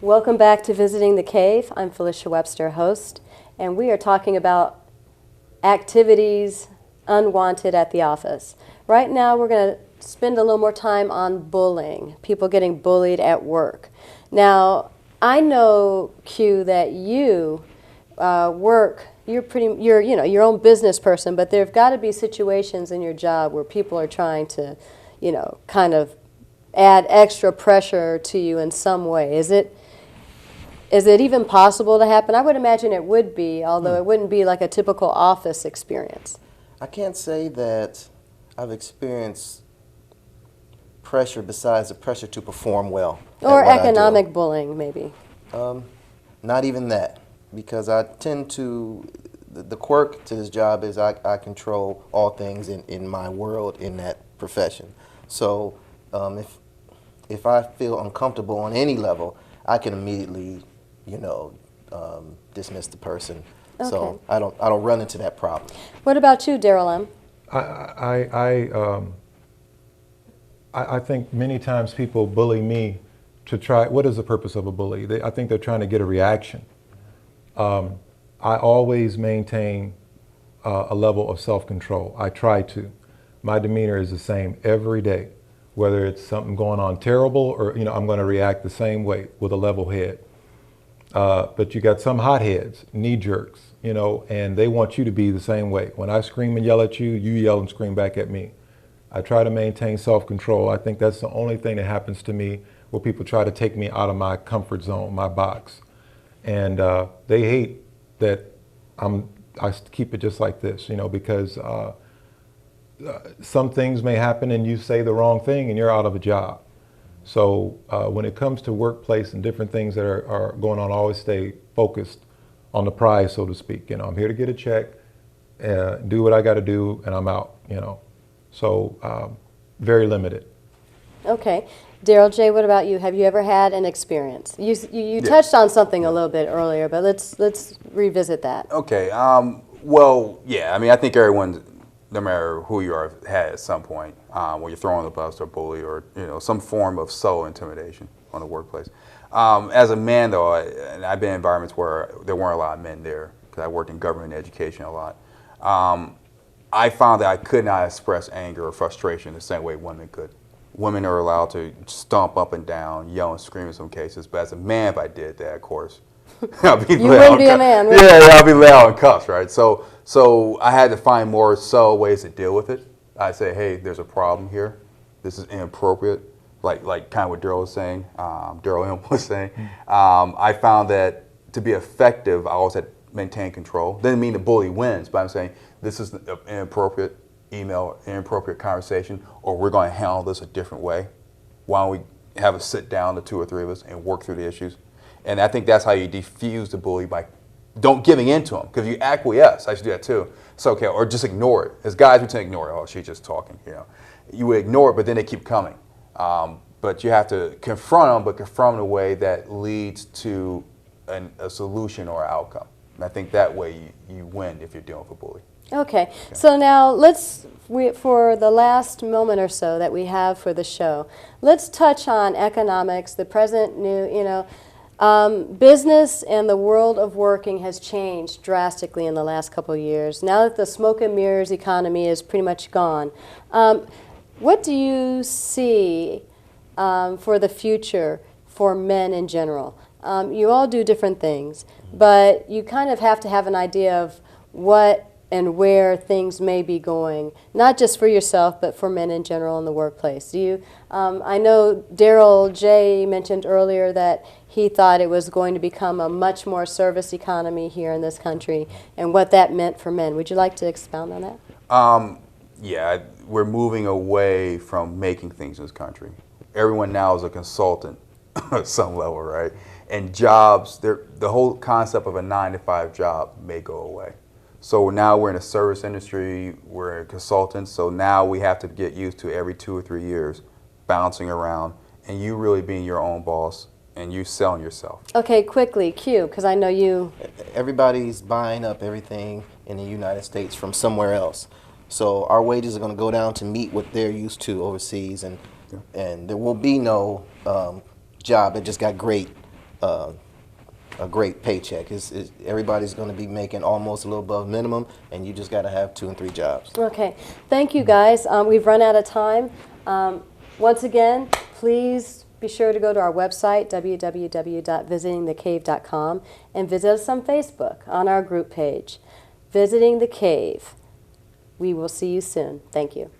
Welcome back to Visiting the Cave. I'm Felicia Webster, host, and we are talking about activities unwanted at the office. Right now we're going to spend a little more time on bullying, people getting bullied at work. Now, I know, Q, that you you're your own business person, but there've got to be situations in your job where people are trying to, kind of add extra pressure to you in some way. Is it even possible to happen? I would imagine it would be, although it wouldn't be like a typical office experience. I can't say that I've experienced pressure besides the pressure to perform well. Or economic bullying, maybe. Not even that, because I tend to, the quirk to this job is I control all things in my world, in that profession. So if I feel uncomfortable on any level, I can immediately, dismiss the person. Okay. So I don't run into that problem. What about you, Daryl M.? I think many times people bully me to try. What is the purpose of a bully? I think they're trying to get a reaction. I always maintain a level of self-control. I try to. My demeanor is the same every day, whether it's something going on terrible or I'm going to react the same way with a level head. But you got some hotheads, knee jerks, and they want you to be the same way. When I scream and yell at you, you yell and scream back at me. I try to maintain self-control. I think that's the only thing that happens to me where people try to take me out of my comfort zone, my box. And they hate that I keep it just like this, because some things may happen and you say the wrong thing and you're out of a job. So when it comes to workplace and different things that are going on, I always stay focused on the prize, so to speak. I'm here to get a check, do what I got to do, and I'm out. So very limited. Okay. Daryl J., what about you? Have you ever had an experience? You touched on something a little bit earlier, but let's revisit that. Okay. Well, yeah. I mean, I think everyone, no matter who you are, had at some point where you're throwing the bus or bully or some form of subtle intimidation on the workplace. As a man, though, I've been in environments where there weren't a lot of men there because I worked in government education a lot. I found that I could not express anger or frustration the same way women could. Women are allowed to stomp up and down, yell and scream in some cases, but as a man, if I did that, of course, I'd be you wouldn't be a man, right? Yeah, I'd be loud and cuss, right? So I had to find more subtle ways to deal with it. I say, hey, there's a problem here. This is inappropriate, like kind of what Daryl was saying, Daryl M was saying. I found that to be effective, I always had to maintain control. Doesn't mean the bully wins, but I'm saying this is an inappropriate email, inappropriate conversation, or we're going to handle this a different way. Why don't we have a sit down, the two or three of us, and work through the issues? And I think that's how you defuse the bully, by don't giving in to them. Because if you acquiesce, I should do that too. It's okay, or just ignore it. As guys, we tend to ignore it. Oh, she's just talking. You would ignore it, but then they keep coming. But you have to confront them, but confront them in a way that leads to a solution or an outcome. And I think that way you win if you're dealing with a bully. Okay, so now for the last moment or so that we have for the show, let's touch on economics, the present new, business and the world of working has changed drastically in the last couple of years. Now that the smoke and mirrors economy is pretty much gone, what do you see for the future for men in general? You all do different things, but you kind of have to have an idea of what and where things may be going, not just for yourself, but for men in general in the workplace. I know Daryl J. mentioned earlier that he thought it was going to become a much more service economy here in this country, and what that meant for men. Would you like to expound on that? Yeah, we're moving away from making things in this country. Everyone now is a consultant at some level, right? And jobs, the whole concept of a 9-to-5 job may go away. So now we're in a service industry, we're consultants, so now we have to get used to every 2 or 3 years bouncing around and you really being your own boss and you selling yourself. Okay, quickly, Q, because I know you... Everybody's buying up everything in the United States from somewhere else. So our wages are going to go down to meet what they're used to overseas, and there will be no job that just got great a great paycheck. Everybody's going to be making almost a little above minimum, and you just got to have 2 and 3 jobs. Okay, thank you guys. We've run out of time. Once again, please be sure to go to our website, www.visitingthecave.com, and visit us on Facebook on our group page, Visiting the Cave. We will see you soon. Thank you.